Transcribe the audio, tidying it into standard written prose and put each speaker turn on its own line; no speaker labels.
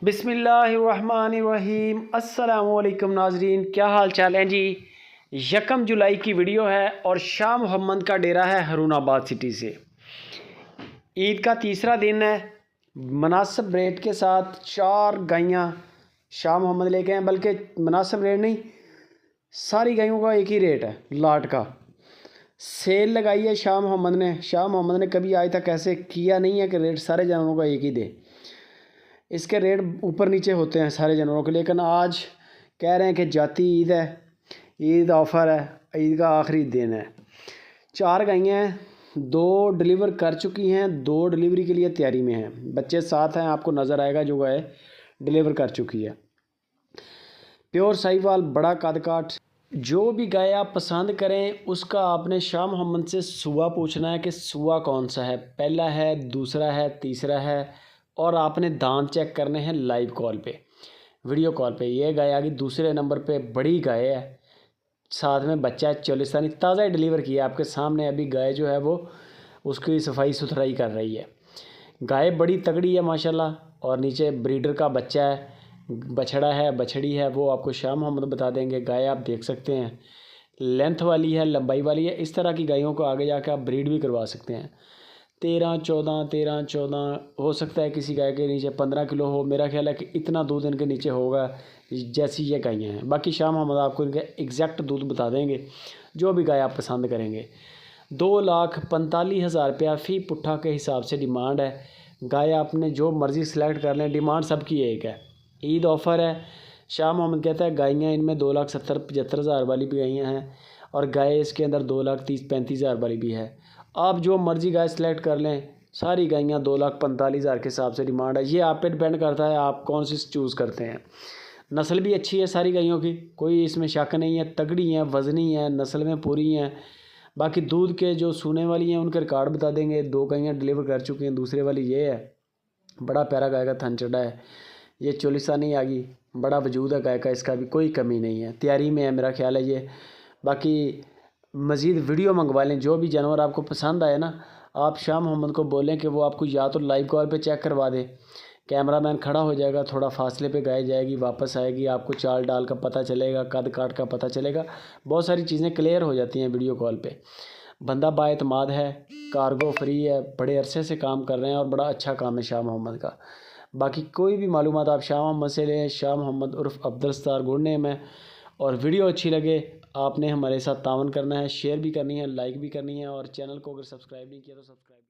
बिस्मिल्लाहिर्रहमानिर्रहीम। अस्सलामुअलैकुम नाजरीन, क्या हाल चाल है जी। 1 जुलाई की वीडियो है और शाह मोहम्मद का डेरा है हरूनाबाद सिटी से। ईद का तीसरा दिन है। मुनासिब रेट के साथ 4 गायें शाह मोहम्मद लेके आए, बल्कि मुनासिब रेट नहीं, सारी गायों का एक ही रेट है, लाट का। सेल लगाई है शाह मोहम्मद ने। शाह मोहम्मद ने कभी आज तक ऐसे किया नहीं है कि रेट सारे जानवरों का एक ही दे। इसके रेट ऊपर नीचे होते हैं सारे जानवरों के, लेकिन आज कह रहे हैं कि जाती ईद है, ईद ऑफ़र है, ईद का आखिरी दिन है। 4 गायें हैं, 2 डिलीवर कर चुकी हैं, 2 डिलीवरी के लिए तैयारी में हैं। बच्चे साथ हैं, आपको नज़र आएगा जो गाय डिलीवर कर चुकी है। प्योर साहिवाल, बड़ा कद काठ। जो भी गाय आप पसंद करें उसका आपने शाह मोहम्मद से सुआ पूछना है कि सुआ कौन सा है, पहला है, दूसरा है, तीसरा है, और आपने दांत चेक करने हैं लाइव कॉल पे, वीडियो कॉल पे। ये गाय आ गई दूसरे नंबर पे, बड़ी गाय है, साथ में बच्चा है चोलिस्तानी, ताज़ा ही डिलीवर किया आपके सामने। अभी गाय जो है वो उसकी सफाई सुथराई कर रही है। गाय बड़ी तगड़ी है माशाल्लाह, और नीचे ब्रीडर का बच्चा है, बछड़ा है, बछड़ी है, वो आपको शाह मोहम्मद बता देंगे। गाय आप देख सकते हैं, लेंथ वाली है, लंबाई वाली है। इस तरह की गायों को आगे जाकर आप ब्रीड भी करवा सकते हैं। 13-14 हो सकता है किसी गाय के नीचे 15 किलो हो। मेरा ख्याल है कि इतना दूध इनके नीचे होगा जैसी ये गायें हैं। बाकी शाह मोहम्मद आपको इनके एग्जैक्ट दूध बता देंगे, जो भी गाय आप पसंद करेंगे। 2,45,000 रुपया फ़ी पुट्ठा के हिसाब से डिमांड है। गाय आपने जो मर्ज़ी सेलेक्ट कर लें, डिमांड सबकी एक है। ईद ऑफ़र है। शाह मोहम्मद कहता है गायें इनमें 2,70,000-75,000 वाली भी गायें हैं, और गाय इसके अंदर 2,30,000-35,000 वाली भी है। आप जो मर्ज़ी गाय सेलेक्ट कर लें, सारी गायें 2,45,000 के हिसाब से डिमांड है। ये आप पे डिपेंड करता है आप कौन सी चूज़ करते हैं। नस्ल भी अच्छी है सारी गायों की, कोई इसमें शक नहीं है। तगड़ी हैं, वज़नी हैं, नस्ल में पूरी हैं। बाकी दूध के जो सूने वाली हैं उनके रिकॉर्ड बता देंगे। 2 गायें डिलीवर कर चुकी हैं, दूसरे वाली ये है। बड़ा प्यारा गाय का थन चढ़ा है, ये चोलिस्तानी आ गई, बड़ा वजूद है गाय का, इसका भी कोई कमी नहीं है, तैयारी में है मेरा ख्याल है ये। बाकी मज़ीद वीडियो मंगवा लें, जो भी जानवर आपको पसंद आए ना, आप शाह मोहम्मद को बोलें कि वो आपको या तो लाइव कॉल पे चेक करवा दे, कैमरामैन खड़ा हो जाएगा, थोड़ा फासले पे गाय जाएगी, वापस आएगी, आपको चाल डाल का पता चलेगा, कद काट का पता चलेगा, बहुत सारी चीज़ें क्लियर हो जाती हैं वीडियो कॉल पे। बंदा बाएतमाद है, कार्गो फ्री है, बड़े अरसे से काम कर रहे हैं, और बड़ा अच्छा काम है शाह मोहम्मद का। बाकी कोई भी मालूमात आप शाह मोहम्मद से लें। शाह मोहम्मद उर्फ़ अब्दुल सत्तार गुड नेम है। और वीडियो अच्छी लगे आपने हमारे साथ तावन करना है, शेयर भी करनी है, लाइक भी करनी है, और चैनल को अगर सब्सक्राइब नहीं किया तो सब्सक्राइब।